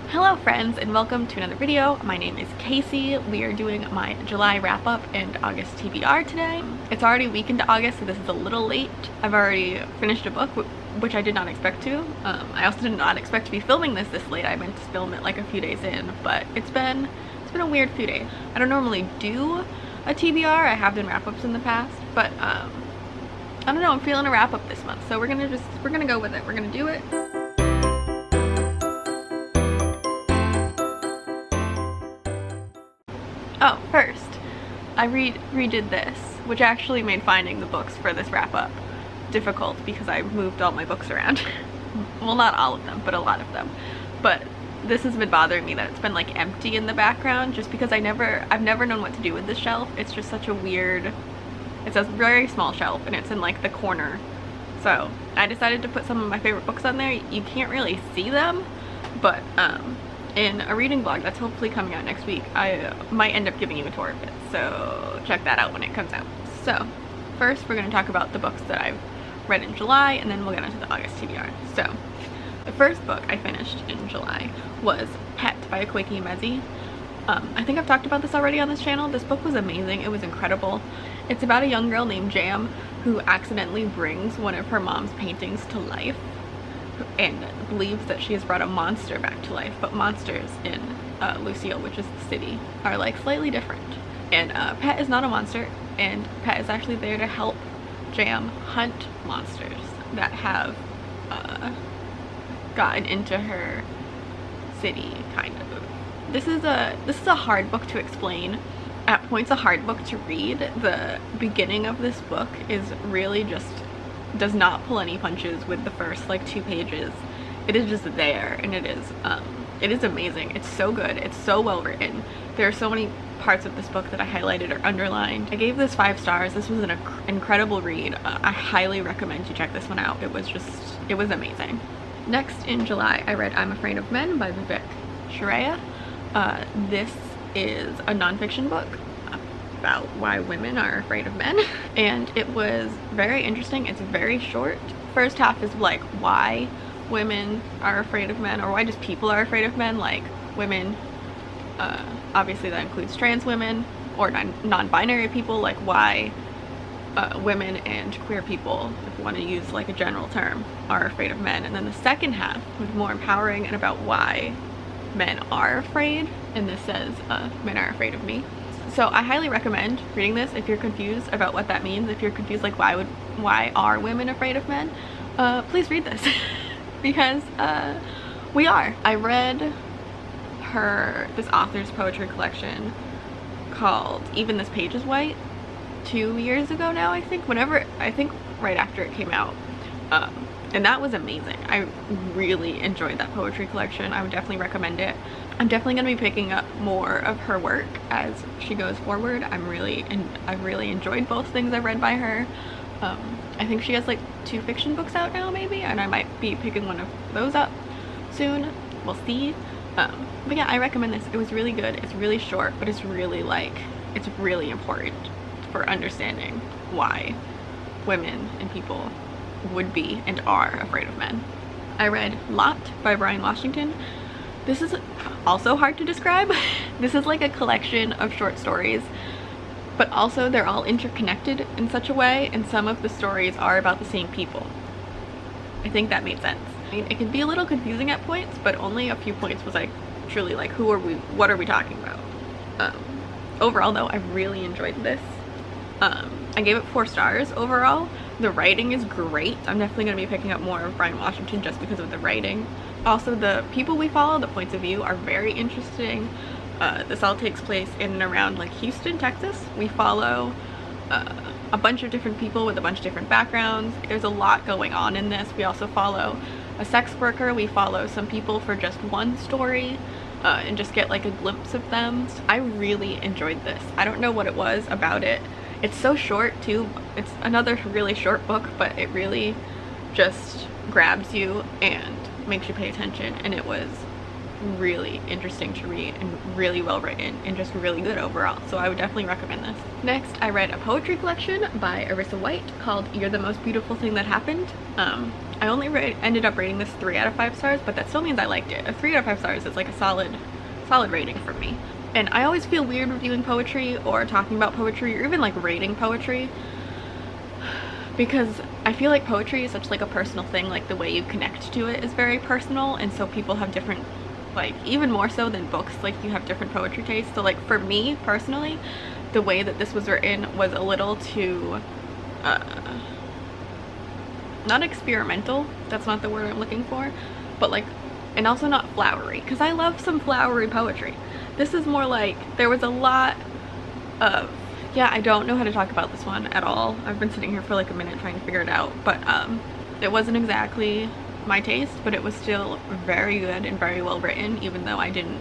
Hello friends, and welcome to another video. My name is Casey. We are doing my July wrap-up and August TBR today. It's already a week into August, so this is a little late. I've already finished a book, which I did not expect to. I also did not expect to be filming this late. I meant to film it like a few days in, but it's been a weird few days. I don't normally do a TBR. I have done wrap-ups in the past, but I don't know, I'm feeling a wrap-up this month, so we're gonna go with it. We're gonna do it. Oh, first, I redid this, which actually made finding the books for this wrap-up difficult because I moved all my books around. Well, not all of them, but a lot of them. But this has been bothering me that it's been like empty in the background just because I've never known what to do with this shelf. It's just such a weird, it's a very small shelf and it's in like the corner. So I decided to put some of my favorite books on there. You can't really see them, but in a reading vlog that's hopefully coming out next week, I might end up giving you a tour of it, so check that out when it comes out. So first we're going to talk about the books that I've read in July, and then we'll get into the August TBR. So the first book I finished in July was Pet by Akwaeke Emezi. I think I've talked about this already on this channel. This book was amazing. It was incredible. It's about a young girl named Jam who accidentally brings one of her mom's paintings to life and believes that she has brought a monster back to life, but monsters in Lucille, which is the city, are like slightly different. And Pet is not a monster, and Pet is actually there to help Jam hunt monsters that have gotten into her city, kind of. This is a hard book to explain. At points a hard book to read. The beginning of this book is really just does not pull any punches with the first like 2 pages. It is just there, and it is amazing. It's so good. It's so well written. There are so many parts of this book that I highlighted or underlined. I gave this 5 stars. This was an incredible read. I highly recommend you check this one out. It was amazing. Next in July, I read I'm Afraid of Men by Vivek Shraya. This is a nonfiction book about why women are afraid of men, and it was very interesting. It's very short. First half is like why women are afraid of men, or why just people are afraid of men, like women, obviously that includes trans women or non-binary people, like why women and queer people, if you want to use like a general term, are afraid of men. And then the second half was more empowering and about why men are afraid, and this says men are afraid of me. So I highly recommend reading this if you're confused about what that means. If you're confused like why are women afraid of men, please read this because we are. I read this author's poetry collection called Even This Page is White 2 years ago now, I think right after it came out, and that was amazing. I really enjoyed that poetry collection. I would definitely recommend it. I'm definitely going to be picking up more of her work as she goes forward. I've really enjoyed both things I've read by her. I think she has like 2 fiction books out now maybe, and I might be picking one of those up soon. We'll see. But yeah, I recommend this. It was really good. It's really short, but it's really important for understanding why women and people would be and are afraid of men. I read Lot by Brian Washington. This is also hard to describe. This is like a collection of short stories, but also they're all interconnected in such a way, and some of the stories are about the same people. I think that made sense. I mean, it can be a little confusing at points, but only a few points was like truly like, who are we, what are we talking about? Overall though, I really enjoyed this. I gave it 4 stars overall. The writing is great. I'm definitely going to be picking up more of Brian Washington just because of the writing. Also, the people we follow, the points of view, are very interesting. This all takes place in and around like Houston, Texas. We follow a bunch of different people with a bunch of different backgrounds. There's a lot going on in this. We also follow a sex worker. We follow some people for just one story and just get like a glimpse of them. I really enjoyed this. I don't know what it was about it. It's so short too. It's another really short book, but it really just grabs you and makes you pay attention, and it was really interesting to read and really well written and just really good overall, so I would definitely recommend this. Next, I read a poetry collection by Arissa White called You're the Most Beautiful Thing That Happened. I only ended up rating this 3 out of 5 stars, but that still means I liked it. A 3 out of 5 stars is like a solid rating for me. And I always feel weird reviewing poetry or talking about poetry or even like rating poetry, because I feel like poetry is such like a personal thing. Like the way you connect to it is very personal, and so people have different, like even more so than books, like you have different poetry tastes. So like for me personally, the way that this was written was a little too not experimental, that's not the word I'm looking for, but like, and also not flowery, because I love some flowery poetry. This is more like, there was a lot of, yeah, I don't know how to talk about this one at all. I've been sitting here for like a minute trying to figure it out, but it wasn't exactly my taste, but it was still very good and very well written. Even though I didn't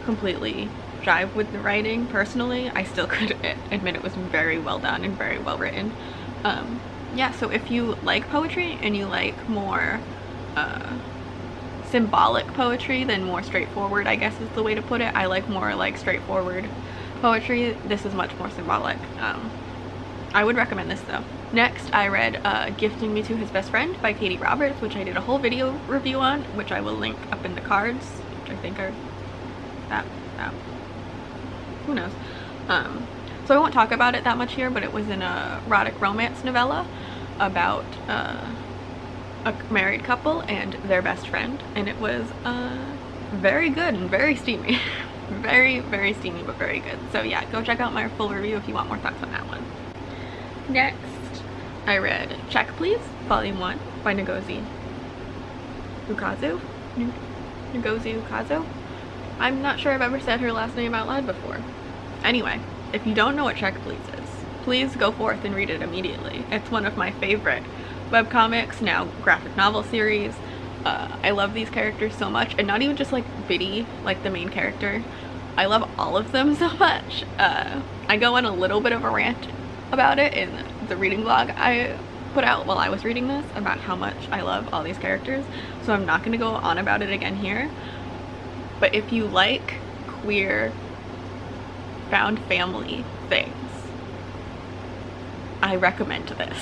completely jive with the writing personally, I still could admit it was very well done and very well written. Yeah, so if you like poetry and you like more symbolic poetry than more straightforward, I guess is the way to put it. I like more like straightforward poetry. This is much more symbolic. I would recommend this though. Next, I read Gifting Me to His Best Friend by Katie Roberts, which I did a whole video review on, which I will link up in the cards, which I think are that who knows. So I won't talk about it that much here, but it was an erotic romance novella about a married couple and their best friend, and it was very good and very steamy. Very, very steamy, but very good. So yeah, go check out my full review if you want more thoughts on that one. Next, I read Check Please, Volume 1 by Ngozi Ukazu. Ngozi Ukazu? I'm not sure I've ever said her last name out loud before. Anyway, if you don't know what Check Please is, please go forth and read it immediately. It's one of my favorite webcomics, now graphic novel series. I love these characters so much, and not even just like Biddy, like the main character. I love all of them so much. I go on a little bit of a rant about it in the reading vlog I put out while I was reading this, about how much I love all these characters, so I'm not going to go on about it again here. But if you like queer found family things, I recommend this.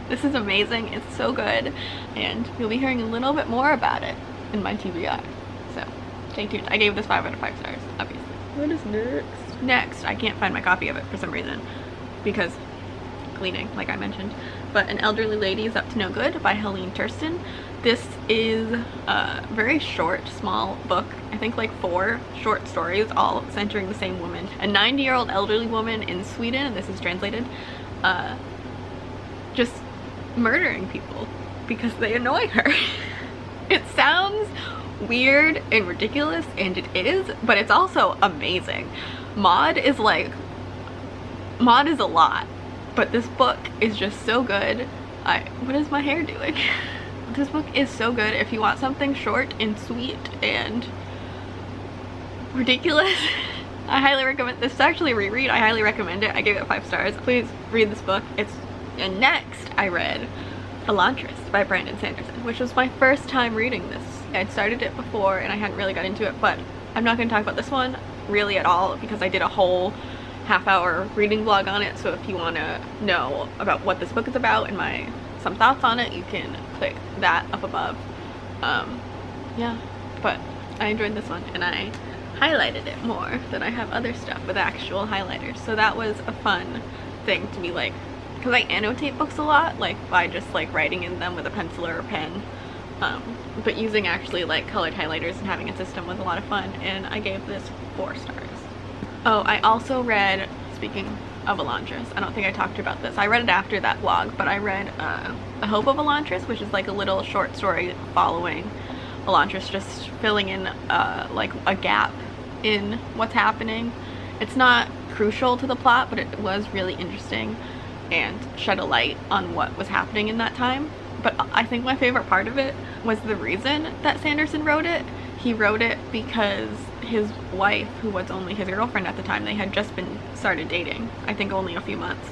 This is amazing, it's so good, and you'll be hearing a little bit more about it in my TBR. So stay tuned. I gave this 5 out of 5 stars, obviously. What is next? Next, I can't find my copy of it for some reason, because cleaning, like I mentioned. But An Elderly Lady is Up to No Good by Helene Thurston. This is a very short, small book. I think like 4 short stories, all centering the same woman. A 90-year-old elderly woman in Sweden, and this is translated, just murdering people because they annoy her. It sounds weird and ridiculous, and it is, but it's also amazing. Maud is a lot, but this book is just so good. What is my hair doing? This book is so good. If you want something short and sweet and ridiculous, I highly recommend this. It's actually a reread. I highly recommend it. I gave it 5 stars. Please read this book. And next, I read Elantris by Brandon Sanderson, which was my first time reading this. I'd started it before and I hadn't really got into it, but I'm not going to talk about this one really at all because I did a whole half-hour reading vlog on it. So if you want to know about what this book is about and some thoughts on it, you can click that up above. Yeah, but I enjoyed this one and I highlighted it more than I have other stuff with actual highlighters. So that was a fun thing to be like, because I annotate books a lot, like by just like writing in them with a pencil or a pen, but using actually like colored highlighters and having a system was a lot of fun, and I gave this 4 stars. Oh, I also read, speaking of Elantris, I don't think I talked about this, I read it after that vlog, but I read The Hope of Elantris, which is like a little short story following Elantris, just filling in like a gap in what's happening. It's not crucial to the plot, but it was really interesting and shed a light on what was happening in that time. But I think my favorite part of it was the reason that Sanderson wrote it. He wrote it because his wife, who was only his girlfriend at the time, they had just started dating, I think only a few months,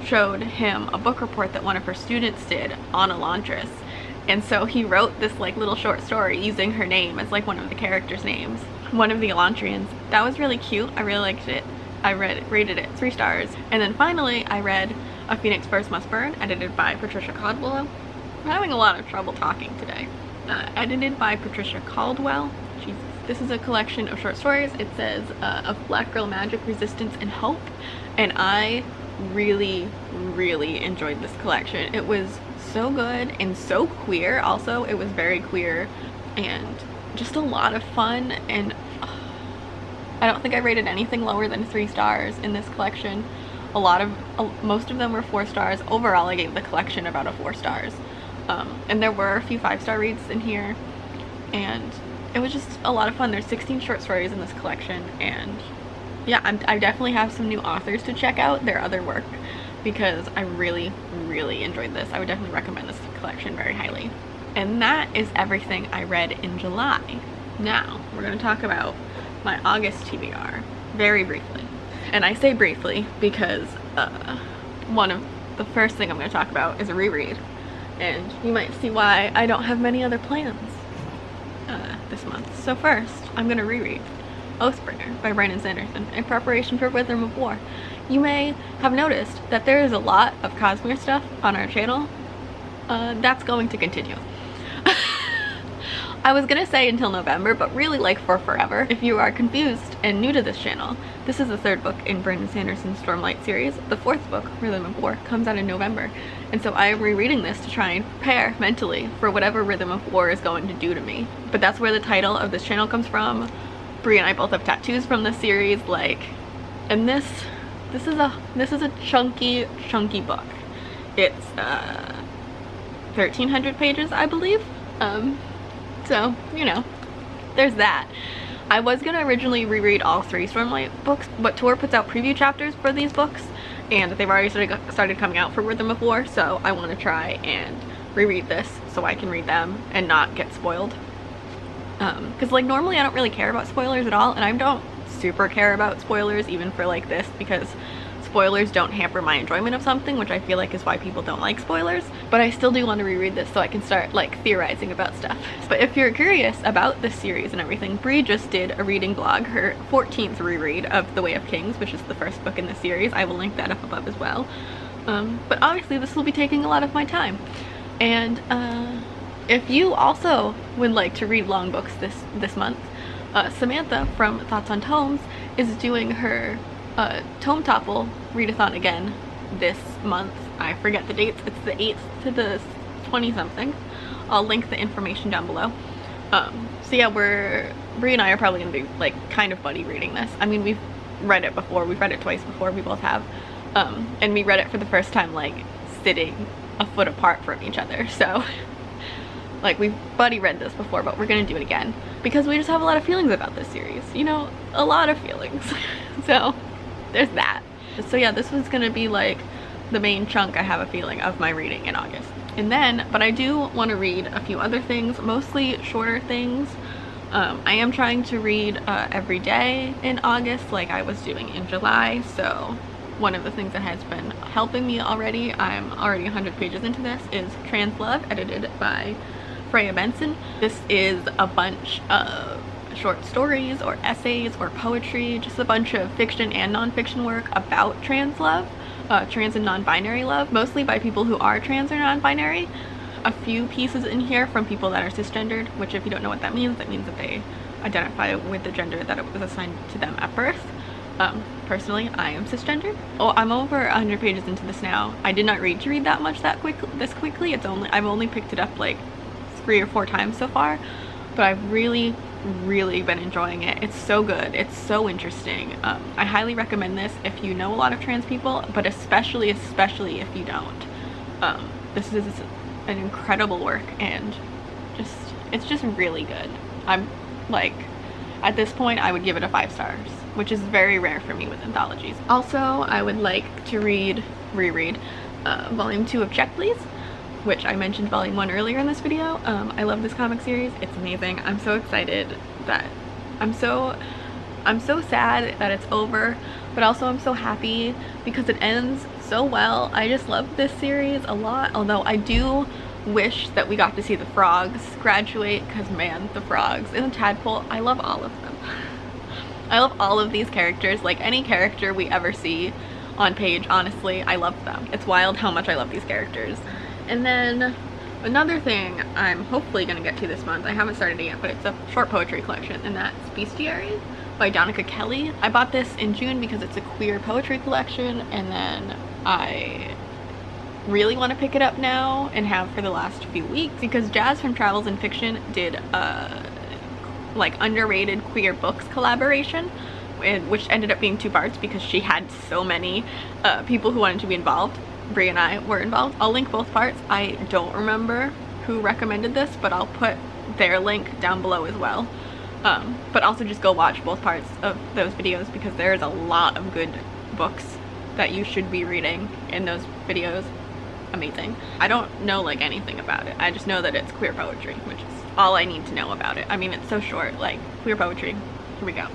showed him a book report that one of her students did on Elantris. And so he wrote this like little short story using her name as like one of the characters' names, one of the Elantrians. That was really cute. I really liked it. I rated it 3 stars. And then finally I read A Phoenix First Must Burn, edited by Patricia Caldwell. I'm having a lot of trouble talking today. Edited by Patricia Caldwell. Jesus. This is a collection of short stories. It says of Black Girl Magic, Resistance, and Hope. And I really enjoyed this collection. It was so good and so queer. Also, it was very queer and just a lot of fun. And I don't think I rated anything lower than 3 stars in this collection. Most of them were 4 stars. Overall, I gave the collection about a 4 stars. And there were a few 5-star reads in here, and it was just a lot of fun. There's 16 short stories in this collection, and yeah, I definitely have some new authors to check out their other work because I really enjoyed this. I would definitely recommend this collection very highly. And that is everything I read in July. Now, we're going to talk about my August TBR very briefly. And I say briefly because the first thing I'm going to talk about is a reread. And you might see why I don't have many other plans this month. So first, I'm going to reread Oathbringer by Brandon Sanderson in preparation for Rhythm of War. You may have noticed that there is a lot of Cosmere stuff on our channel. That's going to continue. I was gonna say until November, but really like for forever. If you are confused and new to this channel, this is the 3rd book in Brandon Sanderson's Stormlight series. The 4th book, Rhythm of War, comes out in November. And so I am rereading this to try and prepare mentally for whatever Rhythm of War is going to do to me. But that's where the title of this channel comes from. Brie and I both have tattoos from this series, like, and this is a chunky book. It's 1,300 pages, I believe. So, you know, there's that. I was gonna originally reread all 3 Stormlight books, but Tor puts out preview chapters for these books, and they've already started coming out for Rhythm of War, so I want to try and reread this so I can read them and not get spoiled. Because like normally I don't really care about spoilers at all, and I don't super care about spoilers even for like this, because spoilers don't hamper my enjoyment of something, which I feel like is why people don't like spoilers. But I still do want to reread this so I can start like theorizing about stuff. But if you're curious about this series and everything, Brie just did a reading blog, her 14th reread of The Way of Kings, which is the 1st book in the series. I will link that up above as well. But obviously this will be taking a lot of my time. And if you also would like to read long books this month, Samantha from Thoughts on Tomes is doing her Tome Topple readathon again this month. I forget the dates. It's the 8th to the 20 something. I'll link the information down below. So yeah, Brie and I are probably gonna be like kind of buddy reading this. I mean, we've read it before. We've read it twice before. We both have. And we read it for the first time like sitting a foot apart from each other. So like we've buddy read this before, but we're gonna do it again because we just have a lot of feelings about this series. You know, a lot of feelings. So there's that. So yeah, this was gonna be like the main chunk, I have a feeling, of my reading in August. And then, but I do want to read a few other things, mostly shorter things. I am trying to read every day in August like I was doing in July. So one of the things that has been helping me already, I'm already 100 pages into this, is Trans Love, edited by Freya Benson. This is a bunch of short stories or essays or poetry, just a bunch of fiction and non-fiction work about trans love, trans and non-binary love, mostly by people who are trans or non-binary. A few pieces in here from people that are cisgendered, which if you don't know what that means that they identify with the gender that it was assigned to them at birth. Personally, I am cisgendered. Oh, I'm over 100 pages into this now. I did not read to read that much this quickly. I've only picked it up like 3 or 4 times so far, but I've really been enjoying it. It's so good. It's so interesting. I highly recommend this if you know a lot of trans people, but especially if you don't. This is an incredible work, and it's just really good. I'm like, at this point I would give it a 5 stars, which is very rare for me with anthologies. Also, I would like to reread volume 2 of Check Please, which I mentioned volume 1 earlier in this video. I love this comic series. It's amazing. I'm so excited that I'm so sad that it's over, but also I'm so happy because it ends so well. I just love this series a lot, although I do wish that we got to see the frogs graduate, because man, the frogs and the tadpole, I love all of them. I love all of these characters. Like any character we ever see on page, honestly, I love them. It's wild how much I love these characters. And then Another thing I'm hopefully going to get to this month, I haven't started it yet, but it's a short poetry collection, and that's Bestiary by Donica Kelly. I bought this in June because it's a queer poetry collection, and then I really want to pick it up now and have for the last few weeks because Jazz from Travels and Fiction did a like underrated queer books collaboration, which ended up being 2 parts because she had so many people who wanted to be involved. Brie and I were involved. I'll link both parts. I don't remember who recommended this, but I'll put their link down below as well. But also just go watch both parts of those videos because there's a lot of good books that you should be reading in those videos. Amazing. I don't know like anything about it. I just know that it's queer poetry, which is all I need to know about it. I mean, it's so short, like queer poetry. Here we go.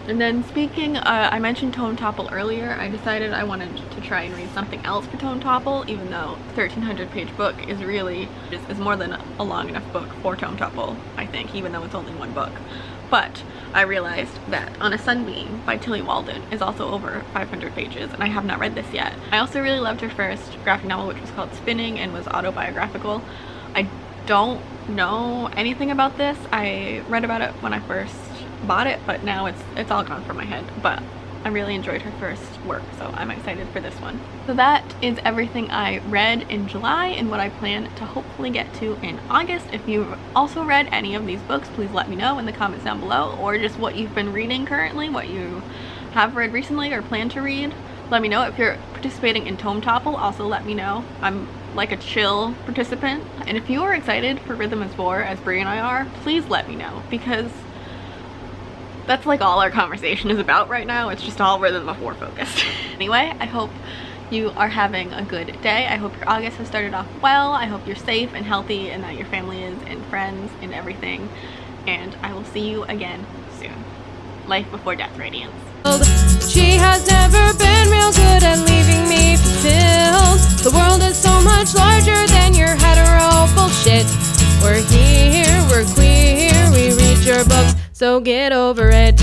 And then speaking, I mentioned Tome Topple earlier. I decided I wanted to try and read something else for Tome Topple, even though 1,300 page book is really, is more than a long enough book for Tome Topple, I think, even though it's only 1 book. But I realized that On a Sunbeam by Tilly Walden is also over 500 pages, and I have not read this yet. I also really loved her first graphic novel, which was called Spinning and was autobiographical. I don't know anything about this. I read about it when I first bought it, but now it's all gone from my head. But I really enjoyed her first work, so I'm excited for this one. So that is everything I read in July and what I plan to hopefully get to in August. If you've also read any of these books, please let me know in the comments down below, or just what you've been reading currently, what you have read recently or plan to read. Let me know. If you're participating in Tome Topple, also let me know. I'm like a chill participant. And if you are excited for Rhythm is War, as Brie and I are, please let me know, because that's like all our conversation is about right now. It's just all Rhythm of War focused. Anyway, I hope you are having a good day. I hope your August has started off well. I hope you're safe and healthy and that your family is and friends and everything. And I will see you again soon. Life before death, Radiance. She has never been real good at leaving me fulfilled. The world is so much larger than your hetero bullshit. We're here, we're queer, we read your books, so get over it.